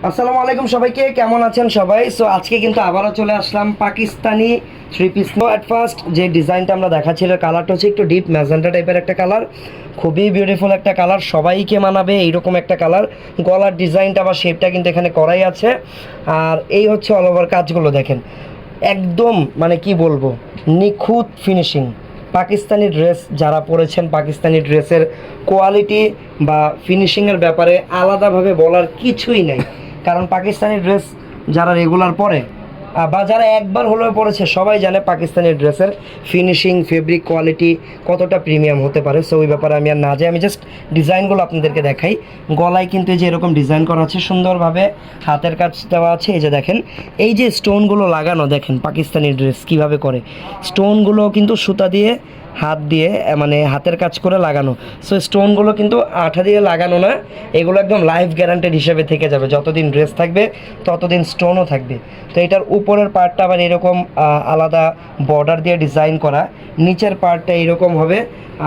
আসসালামু আলাইকুম সবাইকে, কেমন আছেন সবাই? সো আজকে কিন্তু আবারও চলে আসলাম Pakistani three piece. At first যে ডিজাইনটা আমরা দেখাচ্ছিল, কালারটা হচ্ছে একটু ডিপ ম্যাজেন্টা টাইপের একটা কালার, খুবই বিউটিফুল একটা কালার, সবাইকে মানাবে এইরকম একটা কালার। গলার ডিজাইনটা বা শেপটা কিন্তু এখানে করাই আছে। আর এই হচ্ছে অল ওভার কাজগুলো দেখেন, একদম মানে কি বলবো, নিখুঁত ফিনিশিং। পাকিস্তানি ড্রেস যারা পরেছেন, পাকিস্তানি ড্রেসের কোয়ালিটি বা ফিনিশিংয়ের ব্যাপারে আলাদাভাবে বলার কিছুই নেই। কারণ পাকিস্তানি ড্রেস যারা রেগুলার পরে বা যারা একবার হলেও পরেছে, সবাই জানে পাকিস্তানি ড্রেসের ফিনিশিং, ফেব্রিক কোয়ালিটি কতটা প্রিমিয়াম হতে পারে। সো ওই ব্যাপারে আমি আর না যাই, আমি জাস্ট ডিজাইনগুলো আপনাদেরকে দেখাই। গলায় কিন্তু এই যে এরকম ডিজাইন করা আছে, সুন্দরভাবে হাতের কাজ দেওয়া আছে। এই যে দেখেন, এই যে স্টোনগুলো লাগানো, দেখেন পাকিস্তানি ড্রেস কীভাবে করে। স্টোনগুলো কিন্তু সুতা দিয়ে হাত দিয়ে মানে হাতের কাজ করে লাগানো। সো স্টোনগুলো কিন্তু আঠা দিয়ে লাগানো না, এগুলো একদম লাইফ গ্যারান্টেড হিসেবে থেকে যাবে। যতদিন ড্রেস থাকবে ততদিন স্টোনও থাকবে। তো এটার উপরের পার্টটা আবার এরকম আলাদা বর্ডার দিয়ে ডিজাইন করা, নিচের পার্টটা এরকম হবে।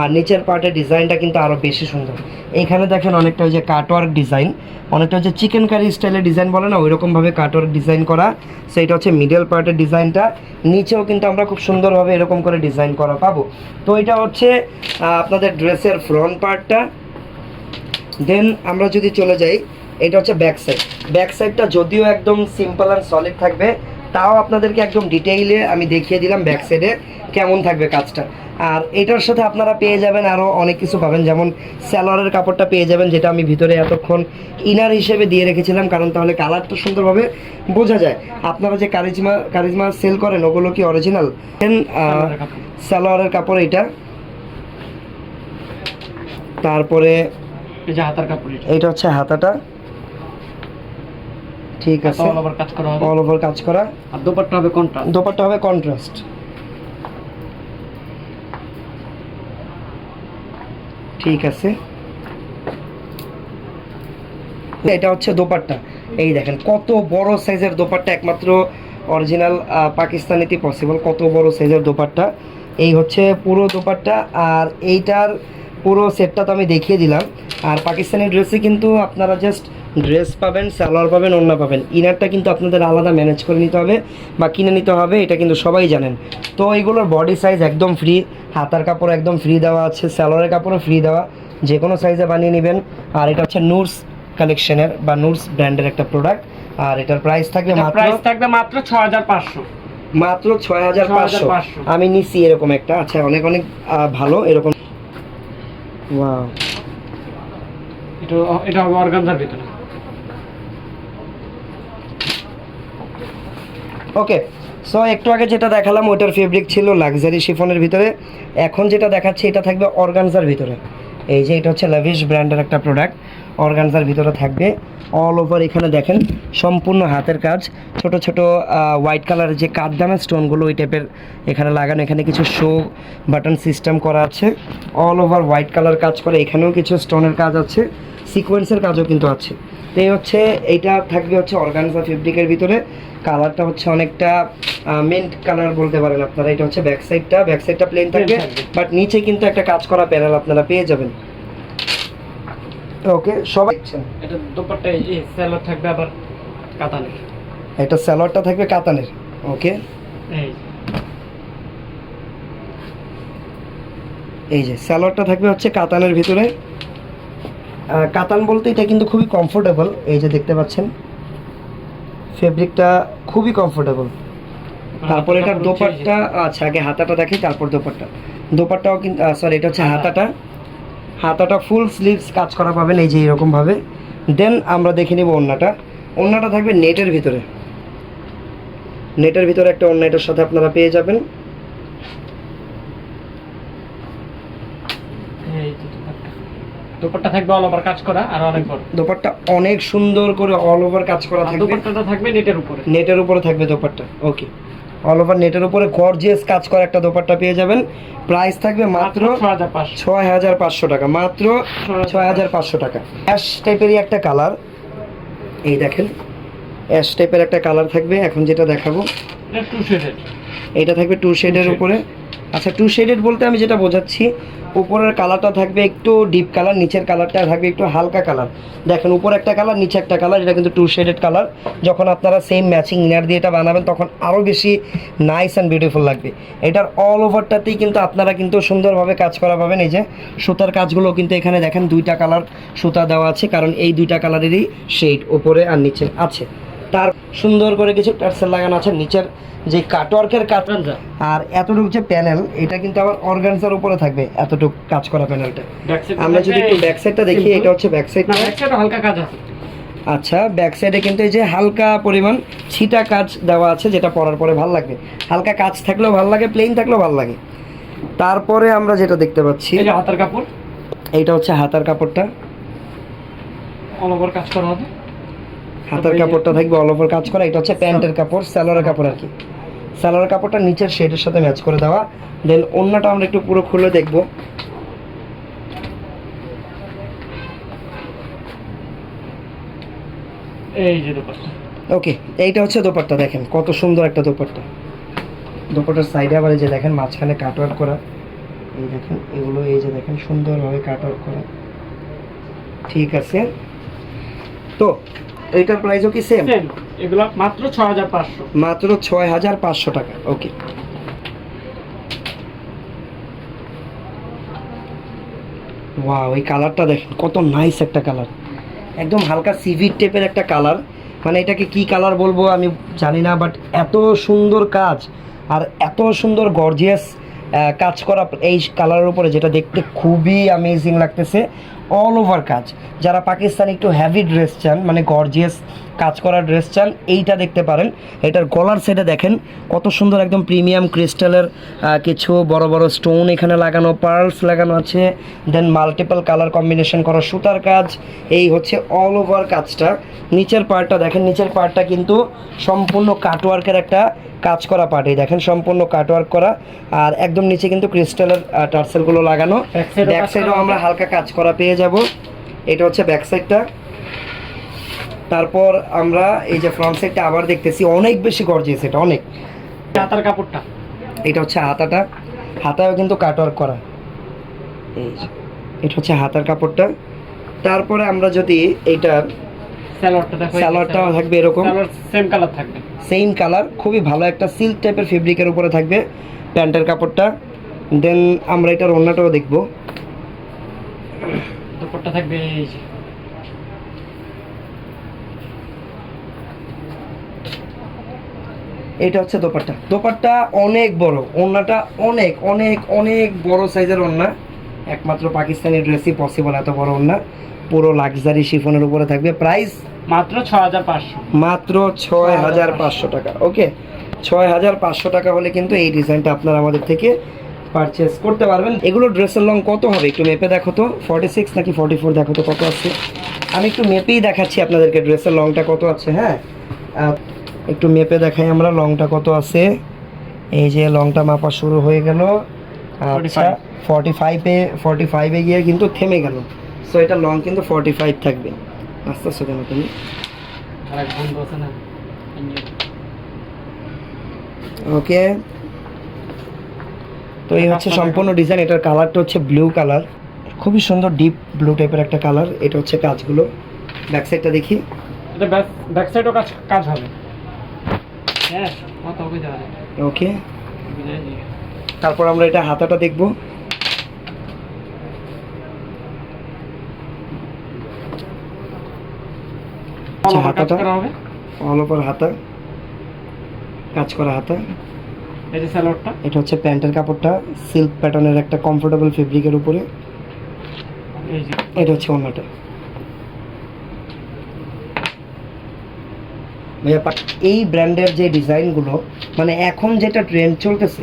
আর নিচের পার্টের ডিজাইনটা কিন্তু আরও বেশি সুন্দর। এইখানে দেখেন অনেকটা ওই যে কাটওয়ার্ক ডিজাইন, অনেকটা যে চিকেন কারি স্টাইলের ডিজাইন বলে না, ওই রকমভাবে কাটওয়ার্ক ডিজাইন করা। সো এটা হচ্ছে মিডল পার্টের ডিজাইনটা। নিচেও কিন্তু আমরা খুব সুন্দরভাবে এরকম করে ডিজাইন করা পাবো। তো এটা হচ্ছে আপনাদের ড্রেসের ফ্রন্ট পার্টটা। দেন আমরা যদি চলে যাই, এটা হচ্ছে ব্যাক সাইড। ব্যাক সাইডটা যদিও একদম সিম্পল অ্যান্ড সলিড থাকবে, তাও আপনাদেরকে একদম ডিটেইলে আমি দেখিয়ে দিলাম ব্যাক সাইডে কেমন থাকবে কাজটা। আর এটার সাথে আপনারা পেয়ে যাবেন আরও অনেক কিছু পাবেন, যেমন সালোয়ারের কাপড়টা পেয়ে যাবেন, যেটা আমি ভিতরে এতক্ষণ ইনার হিসেবে দিয়ে রেখেছিলাম, কারণ তাহলে কালারটা সুন্দরভাবে বোঝা যায়। আপনারা যে কারিজমা সেল করেন, ওগুলো কি অরিজিনাল? দেন সালোয়ারের কাপড় এটা, তারপরে এটা হচ্ছে হাতাটা, ঠিক আছে, অল ওভার কাজ করা হবে, অল ওভার কাজ করা। আর দোপাট্টা হবে কন্ট্রাস্ট, দোপাট্টা হবে কন্ট্রাস্ট, ঠিক আছে। এটা হচ্ছে দোপাট্টা। এই দেখেন কত বড় সাইজের দোপাট্টা, একমাত্র অরিজিনাল পাকিস্তানিতে পসিবল। কত বড় সাইজের দোপাট্টা, এই হচ্ছে পুরো দোপাট্টা। আর এইটার পুরো সেটটা তো আমি দেখিয়ে দিলাম। আর পাকিস্তানি ড্রেসে কিন্তু আপনারা জাস্ট ড্রেস পাবেন, সালোয়ার পাবেন, ওড়না পাবেন। ইনারটা কিন্তু আপনাদের আলাদা ম্যানেজ করে নিতে হবে বা কিনে নিতে হবে, এটা কিন্তু সবাই জানেন। তো এইগুলোর বডি সাইজ একদম ফ্রি, হাতার কাপড় একদম ফ্রি দেওয়া আছে, সালোয়ারের কাপড়ও ফ্রি দেওয়া, যে কোনো সাইজে বানিয়ে নেবেন। আর এটা হচ্ছে নুরস কালেকশনের বা নুরস ব্র্যান্ডের একটা প্রোডাক্ট। আর এটার প্রাইস থাকবে মাত্র 6500, মাত্র 6500। আমি নিছি এরকম একটা, আচ্ছা অনেক অনেক ভালো এরকম। ওয়াও, এটা হবে অর্গানজার ভিতরে। ওকে। সো একটু আগে যেটা দেখালাম ওটার ফেব্রিক ছিল লাক্সারি শিফনের ভিতরে, এখন যেটা দেখাচ্ছি এটা থাকবে অর্গানজার ভিতরে। এই যে এটা হচ্ছে লাভিশ ব্র্যান্ডের একটা প্রোডাক্ট, অর্গানজার ভিতরে থাকবে। অল ওভার এখানে দেখেন সম্পূর্ণ হাতের কাজ, ছোট ছোট হোয়াইট কালারের যে কাঠদানা স্টোনগুলো ওই টাইপের এখানে লাগানো। এখানে কিছু শো বাটন সিস্টেম করা আছে, অল ওভার হোয়াইট কালার কাজ করে। এখানেও কিছু স্টোনের কাজ আছে, সিকোয়েন্সের কাজও কিন্তু আছে। তো এই হচ্ছে এইটা থাকবে হচ্ছে অর্গানজা ফেব্রিকের ভিতরে। কালারটা হচ্ছে অনেকটা মিন্ট কালার বলতে পারেন আপনারা। এটা হচ্ছে ব্যাক সাইডটা প্লেন থাকবে, বাট নিচে কিন্তু একটা কাজ করা প্যানেল আপনারা পেয়ে যাবেন। ওকে, সবাই এটা দোপাট্টা এই সালোয়ার থাকবে আবার কাতানের, এটা সালোয়ারটা থাকবে কাতানের। ওকে, এই যে সালোয়ারটা থাকবে হচ্ছে কাতানের ভিতরে। কাতান বলতে এটা কিন্তু খুবই কমফোর্টেবল, এই যে দেখতে পাচ্ছেন ফেব্রিকটা খুবই কমফোর্টেবল। তারপর এটার দোপাট্টা, আচ্ছা আগে হাতাটা দেখি তারপর দোপাট্টাও কিন্তু সরি, এটা হচ্ছে হাতাটা ফুল স্লিভস কাজ করা পাবেন এই যে এরকমভাবে। দেন আমরা দেখে নিব ওড়নাটা থাকবে নেটের ভিতরে, একটা ওড়না এটার সাথে আপনারা পেয়ে যাবেন। দোপাট্টা থাকবে অল ওভার কাজ করা আর অনেক বড়। দোপাট্টা অনেক সুন্দর করে অল ওভার কাজ করা থাকবে। দোপাট্টাটা থাকবে নেটের উপরে থাকবে দোপাট্টা। ওকে, অল ওভার নেটের উপরে গর্জিয়াস কাজ করা একটা দোপাট্টা পেয়ে যাবেন। প্রাইস থাকবে মাত্র 6500 টাকা, মাত্র 6500 টাকা। অ্যাশ টাইপেরই একটা কালার, এই দেখেন অ্যাশ টাইপের একটা কালার থাকবে। এখন যেটা দেখাবো এটা টু শেডের, এটা থাকবে টু শেডের উপরে। আচ্ছা, টু শেডেড বলতে আমি যেটা বোঝাচ্ছি, উপরের কালারটা থাকবে একটু ডিপ কালার, নিচের কালারটা থাকবে একটু হালকা কালার। দেখেন উপরে একটা কালার, নিচে একটা কালার, এটা কিন্তু টু শেডেড কালার। যখন আপনারা সেম ম্যাচিং ইনার দিয়ে এটা বানাবেন তখন আরও বেশি নাইস অ্যান্ড বিউটিফুল লাগবে। এটার অল ওভারটাতেই কিন্তু আপনারা কিন্তু সুন্দরভাবে কাজ করা পাবেন। এই যে সুতার কাজগুলো কিন্তু এখানে দেখেন দুইটা কালার সুতা দেওয়া আছে, কারণ এই দুইটা কালারেরই শেড উপরে আর নিচে আছে। তার সুন্দর করে কিছু টার্সেল লাগানো আছে নিচের যে কাটওয়ার্কের কাজ। আর এতটুকু যে প্যানেল, এটা কিন্তু আবার অর্গানজার উপরে থাকবে এতটুকু কাজ করা প্যানেলটা। আমরা যদি একটু ব্যাক সাইডটা দেখি, এটা হচ্ছে ব্যাক সাইড। হালকা কাজ আছে। আচ্ছা, ব্যাক সাইডে কিন্তু এই যে হালকা পরিমাণ ছিটা কাজ দেওয়া আছে, যেটা পরার পরে ভালো লাগবে। হালকা কাজ থাকলেও ভালো লাগে, প্লেন থাকলেও ভালো লাগে। তারপরে আমরা যেটা দেখতে পাচ্ছি, এই যে হাতার কাপড়, এইটা হচ্ছে হাতার কাপড়টা। অল ওভার কাজ করা হবে। হাতার কাপড়টা থাকবে অল ওভার কাজ করা। এটা হচ্ছে প্যান্টের কাপড়, সালোয়ারের কাপড় আর কি। সালোয়ারের কাপড়টা নিচের শেডের সাথে ম্যাচ করে দেওয়া। দেন ওড়নাটা আমরা একটু পুরো খুলে দেখব। এই যে দোপাট্টা। ওকে, এইটা হচ্ছে দোপাট্টা। দেখেন কত সুন্দর একটা দোপাট্টা। দোপাট্টার সাইডে আবার এই যে দেখেন মাঝখানে কাটওয়ার্ক করা। এই দেখেন এগুলো, এই যে দেখেন সুন্দরভাবে কাটওয়ার্ক করা। ঠিক আছে, তো এইটার প্রাইসও কি সেম? এগুলো মাত্র 6500। মাত্র 6500 টাকা। ওকে, ওয়াও, এই কালারটা দেখেন কত নাইস একটা কালার, একদম হালকা সিভিট টাইপের একটা কালার। মানে এটাকে কি কালার বলবো আমি জানি না, বাট এত সুন্দর কাজ আর এত সুন্দর গর্জিয়াস কাজ করা এই কালারের উপরে, যেটা দেখতে খুবই অ্যামেজিং লাগতেছে। অল ওভার কাজ। যারা পাকিস্তানি একটু হ্যাভি ড্রেস চান, মানে গর্জিয়াস কাজ করা ড্রেস চান, এইটা দেখতে পারেন। এটার গলার সাইডে দেখেন কত সুন্দর একদম প্রিমিয়াম ক্রিস্টালের কিছু বড় বড় স্টোন এখানে লাগানো, পার্লস লাগানো আছে। দেন মাল্টিপল কালার কম্বিনেশন করা সুতার কাজ। এই হচ্ছে অল ওভার কাজটা। নিচের পার্টটা দেখেন, নিচের পার্টটা কিন্তু সম্পূর্ণ কাটওয়ার্কের একটা কাজ করা পার্ট। এই দেখেন সম্পূর্ণ কাটওয়ার্ক করা, আর একদম নিচে কিন্তু ক্রিস্টালের টার্সেলগুলো লাগানো। ব্যাক সাইডেও আমরা হালকা কাজ করা পেয়ে যাব। এটা হচ্ছে ব্যাক সাইডটা। তারপর আমরা এই যে ফ্রন্ট সাইডটা আবার দেখতেছি, অনেক বেশি গর্জিয়াস, এটা অনেক। হাতার কাপড়টা, এটা হচ্ছে হাতাটা, হাতায়ও কিন্তু কাটওয়ার্ক করা। এই যে এটা হচ্ছে হাতার কাপড়টা। তারপরে আমরা যদি এইটার সালোয়ারটা দেখো, সালোয়ারটাও থাকবে এরকম সেম কালার থাকবে। সেম কালার, খুবই ভালো একটা সিল্ক টাইপের ফেব্রিকের উপরে থাকবে প্যান্টের কাপড়টা। দেন আমরা এটার ওড়নাটাও দেখব। দুপাট্টা থাকবে এই যে, এটা হচ্ছে দোপাট্টা। দোপাট্টা অনেক বড়, ওড়নাটা অনেক অনেক অনেক বড় সাইজের ওড়না। একমাত্র পাকিস্তানি ড্রেসই পসিবল এত বড় ওড়না। পুরো লাক্সারি শিফনের উপরে থাকবে। প্রাইস মাত্র 6500। মাত্র 6500 টাকা। ওকে, 6500 টাকা হলে কিন্তু এই ডিজাইনটা আপনারা আমাদের থেকে পারচেস করতে পারবেন। এগুলো ড্রেসের লং কত হবে একটু মেপে দেখো তো, 46 নাকি 44 দেখো তো কত আছে। আমি একটু মেপেই দেখাচ্ছি আপনাদেরকে ড্রেসের লংটা কত আছে। হ্যাঁ, একটু মেপে দেখাই আমরা লংটা কত আছে। এই যে লংটা মাপা শুরু হয়ে গেল। আচ্ছা, 45-এ গিয়ে কিন্তু থেমে গেল। সো এটা লং কিন্তু 45 থাকবে। আস্তে আস্তে কেন তুমি, আরেক বন্ধু আছে না, ওকে। তো এই হচ্ছে সম্পূর্ণ ডিজাইন। এটার কালারটা হচ্ছে ব্লু কালার, খুবই সুন্দর ডিপ ব্লু টাইপের একটা কালার। এটা হচ্ছে কাজগুলো। ব্যাক সাইডটা দেখি, এটা ব্যাক সাইডও কাজ হবে। হ্যাঁ, কত হবে জানেন। ওকে, তারপর আমরা এটা হাতাটা দেখব। আচ্ছা, হাতাটা হবে অল ওভার হাতা, কাজ করা হাতা। এই যে সালোয়ারটা, এটা হচ্ছে প্যান্টের কাপড়টা, সিল্ক প্যাটার্নের একটা কমফোর্টেবল ফেব্রিকের উপরে। এই যে এটা হচ্ছে ওড়নাটা। ভাইয়া, এই ব্র্যান্ডের যে ডিজাইনগুলো, মানে এখন যেটা ট্রেন্ড চলতেছে,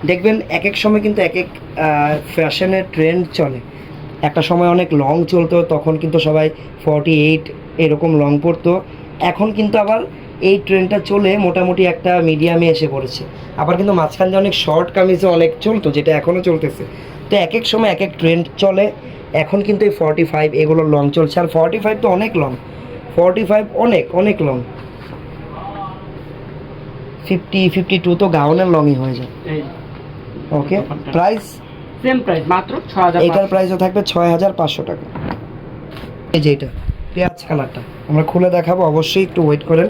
দেখবেন এক এক সময় কিন্তু এক এক ফ্যাশনের ট্রেন্ড চলে। একটা সময় অনেক লং চলতো, তখন কিন্তু সবাই 48 এরকম লং পরতো। এখন কিন্তু আবার এই ট্রেন্ডটা চলে মোটামুটি একটা মিডিয়ামে এসে পড়েছে। আবার কিন্তু মাঝখান দিয়ে অনেক শর্ট কামিজও অনেক চলতো, যেটা এখনও চলতেছে। তো এক এক সময় এক এক ট্রেন্ড চলে। এখন কিন্তু এই 45 এগুলো লং চলছে। আর 45 তো অনেক লং, 45 অনেক অনেক লং। 50-52 তো গাউনের লংই হয়ে যায়। এই ওকে, প্রাইস সেম প্রাইস মাত্র 6000। এইটার প্রাইসও থাকবে 6500 টাকা। এই যে এটা পেঁয়াজ কালারটা আমরা খুলে দেখাবো, অবশ্যই একটু ওয়েট করেন।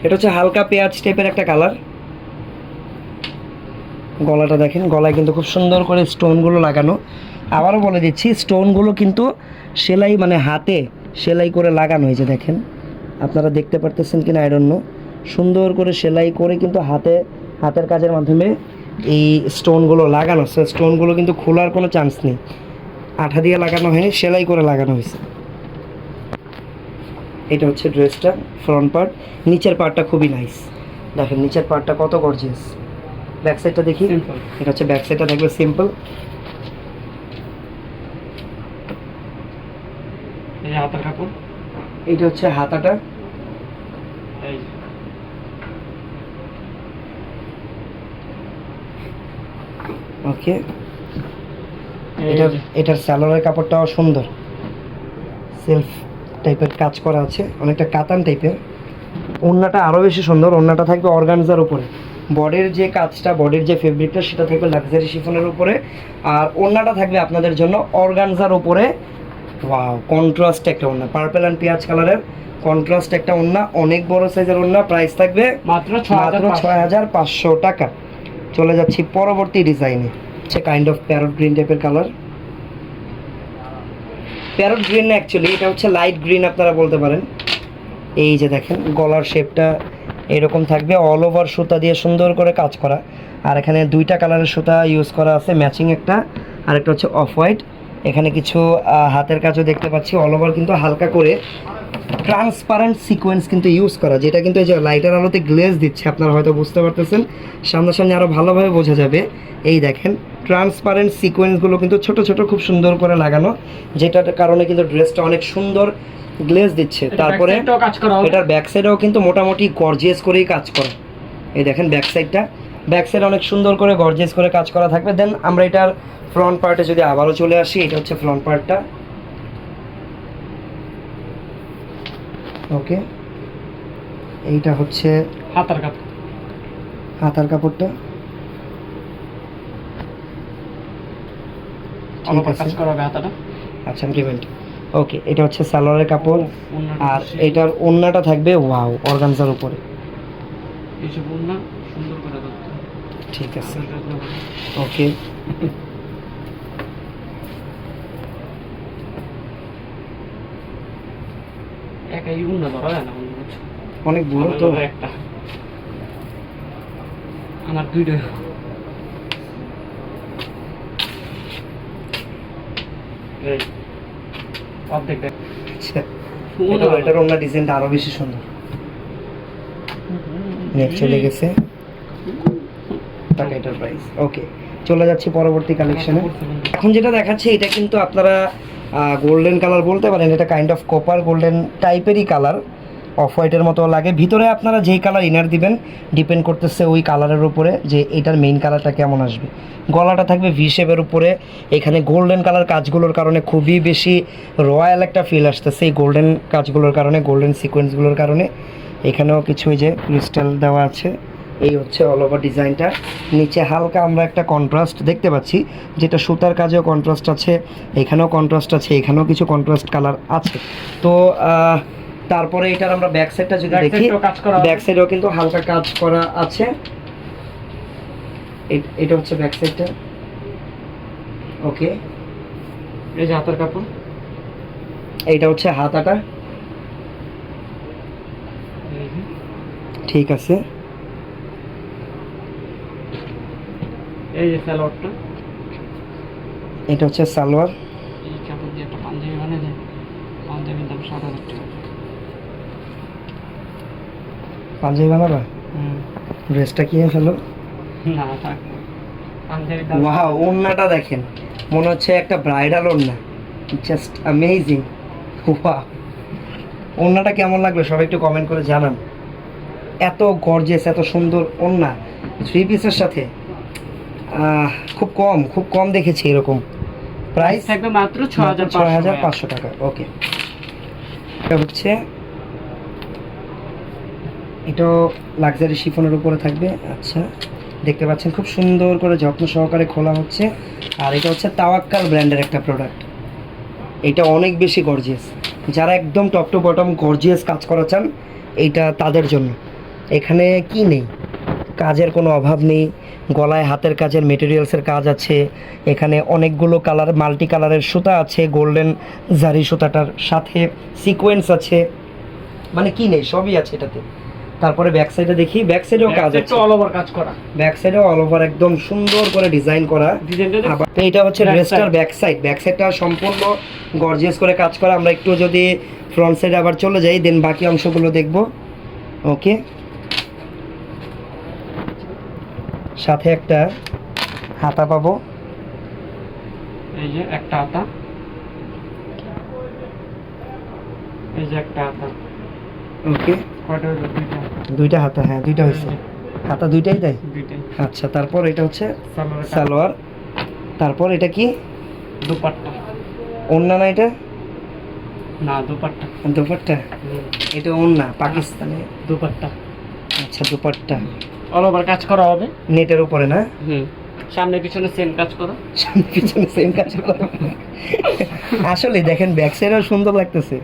এটা হচ্ছে হালকা পেঁয়াজ টাইপের একটা কালার। গলাটা দেখেন, গলায় কিন্তু খুব সুন্দর করে স্টোনগুলো লাগানো। আবারও বলে দিচ্ছি, স্টোনগুলো কিন্তু সেলাই মানে হাতে সেলাই করে লাগানো হয়েছে। দেখেন আপনারা দেখতে পারতেছেন কিনা আই ডোন্ট নো, সুন্দর করে সেলাই করে কিন্তু হাতের কাজের মাধ্যমে এই স্টোনগুলো লাগানো। সো স্টোনগুলো কিন্তু খোলার কোনো চান্স নেই, আঠা দিয়ে লাগানো হয়নি, সেলাই করে লাগানো হয়েছে। এটা হচ্ছে ড্রেসটা ফ্রন্ট পার্ট। নিচের পার্টটা খুবই নাইস, দেখেন নিচের পার্টটা কত গর্জিয়াস। ব্যাক সাইডটা দেখি, Simple। এটা হচ্ছে ব্যাক সাইডটা থাকবে সিম্পল। এই যে হাতের কাপড়, এইটা হচ্ছে হাতাটা। এই ওকে, এই এটা যে এটার স্যালোয়ারের কাপড়টাও সুন্দর, সেলফ টাইপের কাজ করা আছে, অনেকটা কাতান টাইপের। ওড়নাটা আরও বেশি সুন্দর, ওড়নাটা থাকবে অর্গানজার উপরে। বডির যে কাজটা, বডির যে ফেব্রিকটা সেটা থাকবে লাক্সারি শিফনের উপরে, আর ওড়নাটা থাকবে আপনাদের জন্য অর্গানজার উপরে। ওয়াও, কন্ট্রাস্ট একটা ওড়না, পার্পল অ্যান্ড পেঁয়াজ কালারের কন্ট্রাস্ট একটা ওড়না, অনেক বড় সাইজের ওড়না। প্রাইস থাকবে মাত্র মাত্র 6500 টাকা। চলে যাচ্ছি পরবর্তী ডিজাইনে, হচ্ছে কাইন্ড অফ প্যারট গ্রিন টাইপের কালার। প্যারট গ্রিন না, অ্যাকচুয়ালি এটা হচ্ছে লাইট গ্রিন আপনারা বলতে পারেন। এই যে দেখেন গলার শেপটা এরকম থাকবে, অল ওভার সুতা দিয়ে সুন্দর করে কাজ করা। আর এখানে দুইটা কালারের সুতা ইউজ করা আছে, ম্যাচিং একটা, আর একটা হচ্ছে অফ হোয়াইট। এখানে কিছু হাতের কাজও দেখতে পাচ্ছি, অল ওভার কিন্তু হালকা করে ট্রান্সপারেন্ট সিকোয়েন্স কিন্তু ইউজ করা, যেটা কিন্তু এই যে লাইটের আলোতে গ্লেজ দিচ্ছে, আপনারা হয়তো বুঝতে পারতেছেন, সামনাসামনি আরও ভালোভাবে বোঝা যাবে। এই দেখেন ট্রান্সপারেন্ট সিকোয়েন্সগুলো কিন্তু ছোট ছোট খুব সুন্দর করে লাগানো, যেটার কারণে কিন্তু ড্রেসটা অনেক সুন্দর গ্লেজ দিচ্ছে। তারপরে কাজ করা হবে। এটার ব্যাক সাইডেও কিন্তু মোটামুটি গর্জিয়াস করেই কাজ করা। এই দেখেন ব্যাক সাইডটা, ব্যাক সাইড অনেক সুন্দর করে গর্জিয়াস করে কাজ করা থাকবে। দেন আমরা এটার ফ্রন্ট পার্টে যদি আবারও চলে আসি, এটা হচ্ছে ফ্রন্ট পার্টটা। ওকে, এইটা হচ্ছে হাতের কাপড়, হাতার কাপড়টা। অল্প ঠিক আছে, কাজ করা হবে হাতাটা। আচ্ছা পেমেন্ট। ওকে, এটা হচ্ছে সালোয়ারের কাপড়, ওড়নাটা আর সেই- এটার ওড়নাটা থাকবে ওয়াও অর্গানজার উপরে। এইসব ওড়না সুন্দর করে ধরতে হবে। ঠিক আছে, হাতের কাজ না করে। ওকে। একাই ওড়না ধরা যায় না মনে হচ্ছে। অনেক বড় তো, আমার একটা, আমার দুইটা। এই অর্ধেক দেখ। আচ্ছা এটার ওড়না ডিজাইনটা আরো বেশি সুন্দর। নেট চলে গেছে, টাকা এটার প্রাইস। ওকে, চলে যাচ্ছি পরবর্তী কালেকশনে। এখন যেটা দেখাচ্ছি এটা কিন্তু আপনারা গোল্ডেন কালার বলতে পারেন, এটা কাইন্ড অফ কপার গোল্ডেন টাইপেরই কালার, অফ হোয়াইটের মতো লাগে। ভিতরে আপনারা যেই কালার ইনার দিবেন ডিপেন্ড করতেছে ওই কালারের উপরে যে এটার মেইন কালারটা কেমন আসবে। গলাটা থাকবে ভি শেপের উপরে, এখানে গোল্ডেন কালার কাজগুলোর কারণে খুবই বেশি রয়্যাল একটা ফিল আসতেছে, এই গোল্ডেন কাজগুলোর কারণে, গোল্ডেন সিকোয়েন্সগুলোর কারণে। এখানেও কিছু এই যে ক্রিস্টাল দেওয়া আছে। এই হচ্ছে অল ওভার ডিজাইনটা। নিচে হালকা আমরা একটা কন্ট্রাস্ট দেখতে পাচ্ছি, যেটা সুতার কাজেও কন্ট্রাস্ট আছে, এখানেও কন্ট্রাস্ট আছে, এখানেও কিছু কন্ট্রাস্ট কালার আছে। তো তারপরে এটার আমরা ব্যাক সাইডটা যদি Back দেখি, side টাও কাজ করা আছে। ব্যাক সাইডেও কিন্তু হালকা কাজ করা আছে। এটা হচ্ছে ব্যাক সাইডটা। ওকে, এই যে হাতের কাপড়, এইটা হচ্ছে হাতাটা। এই যে। ঠিক আছে, এই যে সালোয়ারটা, এটা হচ্ছে সালোয়ার। এই কাপড় দিয়ে একটা পাঞ্জাবি বানিয়ে দেয়, পাঞ্জাবির দাম 7000 টাকা। পাঞ্জাবি বানাবা, ড্রেসটা কিনে ফেলো। না থাক, পাঞ্জাবির দাম ওয়াও, ওড়নাটা দেখেন, মনে হচ্ছে একটা ব্রাইডাল ওড়না, জাস্ট অ্যামেজিং। ওয়াও, ওড়নাটা কেমন লাগলো সবাই একটু কমেন্ট করে জানান। এত গর্জিয়াস, এত সুন্দর ওড়না থ্রি পিসের সাথে, খুব কম দেখেছি এরকম। প্রাইস থাকবে মাত্র 6500 টাকা। ওকে, এটা হচ্ছে, এটাও লাক্সারি শিফনের উপরে থাকবে। আচ্ছা, দেখতে পাচ্ছেন খুব সুন্দর করে যত্ন সহকারে খোলা হচ্ছে। আর এটা হচ্ছে তাওয়াক্কাল ব্র্যান্ডের একটা প্রোডাক্ট। এটা অনেক বেশি গর্জিয়াস, যারা একদম টপ টু বটম গর্জিয়াস কাজ করা চান এইটা তাদের জন্য। এখানে কি নেই, কাজের কোনো অভাব নেই। গলায় হাতের কাজের মেটেরিয়ালসের কাজ আছে। এখানে অনেকগুলো কালার, মাল্টি কালারের সুতা আছে, গোল্ডেন জারি সুতাটার সাথে সিকোয়েন্স আছে, মানে কি নেই সবই আছে এটাতে। তারপরে ব্যাক সাইডে দেখি, ব্যাক সাইডেও কাজ আছে, অল ওভার কাজ করা, ব্যাক সাইডেও অল ওভার একদম সুন্দর করে ডিজাইন করা। আবার এটা হচ্ছে ড্রেসটার ব্যাক সাইডটা সম্পূর্ণ গর্জিয়াস করে কাজ করা। আমরা একটু যদি ফ্রন্ট সাইডে আবার চলে যাই, দেন বাকি অংশগুলো দেখব। ওকে, সাথে একটা হাতা পাবো, এই যে একটা হাতা, এই যে একটা হাতা। ওকে, কয়টা হলো? দুইটা হাতা, হ্যাঁ দুইটা হয়েছে, হাতা দুইটাই দেয়। দুইটাই। আচ্ছা, তারপর এটা হচ্ছে সালোয়ার, সালোয়ার। তারপর এটা কি দুপাট্টা? ওড়না না এটা? না, দুপাট্টা। দুপাট্টা, এটা ওড়না পাকিস্তানে। দুপাট্টা। আচ্ছা, দুপাট্টা অল ওভার কাজ করা হবে, নেটের উপরে না? সামনে পিছনে সেম কাজ করা, সামনে পিছনে সেম কাজ করা। আসলে দেখেন ব্যাক সাইডেও সুন্দর লাগতেছে।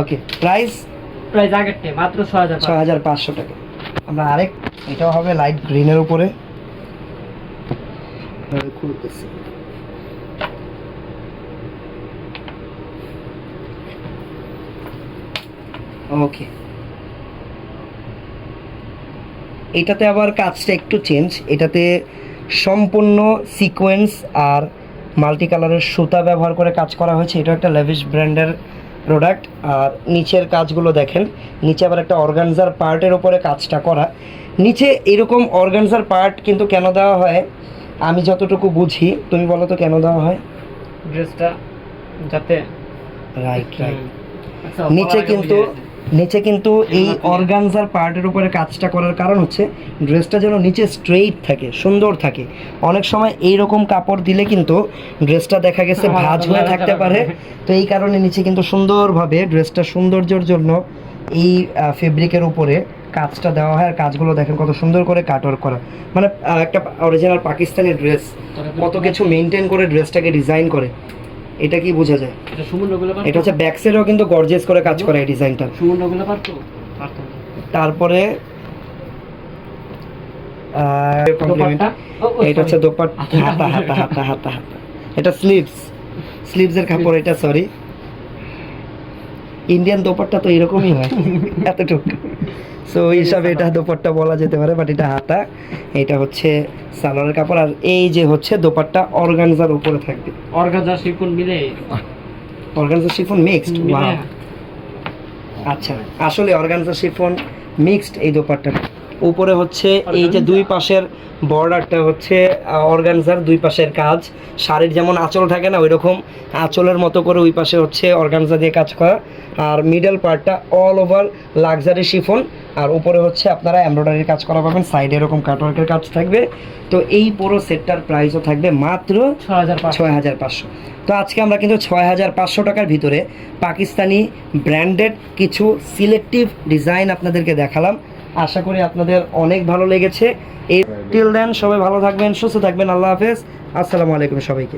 ওকে, প্রাইস আগেরটা মাত্র 6500 টাকা। আমরা আরেক, এটাও হবে লাইট গ্রিনের উপরে, খুলতেছি। ওকে, এটাতে আবার কাজটা একটু চেঞ্জ। এটাতে সম্পূর্ণ সিকোয়েন্স আর মাল্টি কালারের সুতা ব্যবহার করে কাজ করা হয়েছে। এটা একটা লেভিশ ব্র্যান্ডের প্রোডাক্ট। আর নিচের কাজগুলো দেখেন, নিচে আবার একটা অর্গানজার পার্টের উপরে কাজটা করা। নিচে এরকম অর্গানজার পার্ট কিন্তু কেন দেওয়া হয় আমি যতটুকু বুঝি, তুমি বলো তো কেন দেওয়া হয়? ড্রেসটা যাতে রাইট নিচে কিন্তু এই অর্গানজার পার্টের উপরে কাজটা করার কারণ হচ্ছে ড্রেসটা যেন নিচে স্ট্রেইট থাকে, সুন্দর থাকে। অনেক সময় এই রকম কাপড় দিলে কিন্তু ড্রেসটা দেখা গেছে ভাঁজ হয়ে থাকতে পারে। তো এই কারণে নিচে কিন্তু সুন্দরভাবে ড্রেসটা সৌন্দর্যের জন্য এই ফেব্রিকের উপরে কাজটা দেওয়া হয়। আর কাজগুলো দেখেন কত সুন্দর করে কাটওয়ার্ক করা, মানে একটা অরিজিনাল পাকিস্তানি ড্রেস কত কিছু মেনটেন করে ড্রেসটাকে ডিজাইন করে, এটা কি বোঝা যায়? এটা হচ্ছে ব্যাক সাইডেও কিন্তু গর্জিয়াস করে কাজ করে এই ডিজাইনটা। তারপরে এটা হচ্ছে দোপাট্টা, হাতা হাতা হাতা হাতা হাতা। এটা স্লিভসের কাপড়, এটা সরি ইন্ডিয়ান দোপাট্টা তো এরকমই হয় এতটুকু। সো ওই হিসাবে এটা দোপাট্টা বলা যেতে পারে, বাট এটা হাতা। এটা হচ্ছে সালোয়ারের কাপড়। আর এই যে হচ্ছে দোপাট্টা অর্গানজার উপরে থাকবে, অর্গানজা শিফন মিলে, অর্গানজা শিফন মিক্সড। ওয়াও, আচ্ছা, আসলে অর্গানজা শিফন মিক্সড এই দোপাট্টাটা। উপরে হচ্ছে এই যে দুই পাশের বর্ডারটা হচ্ছে অর্গানজার, দুই পাশের কাজ শাড়ির যেমন আঁচল থাকে না, ওই রকম আঁচলের মতো করে ওই পাশে হচ্ছে অর্গানজা দিয়ে কাজ করা। আর মিডল পার্টটা অল ওভার লাক্সারি শিফন, আর উপরে হচ্ছে আপনারা এমব্রয়ডারির কাজ করা পাবেন, সাইডে এরকম কাটওয়ার্কের কাজ থাকবে। তো এই পুরো সেটটার প্রাইসও থাকবে মাত্র 6500। তো আজকে আমরা কিন্তু 6500 টাকার ভিতরে পাকিস্তানি ব্র্যান্ডেড কিছু সিলেক্টিভ ডিজাইন আপনাদেরকে দেখালাম। আশা করি আপনাদের অনেক ভালো লেগেছে। এই টিল দেন সবাই ভালো থাকবেন, সুস্থ থাকবেন। আল্লাহ হাফেজ, আসসালামু আলাইকুম সবাইকে।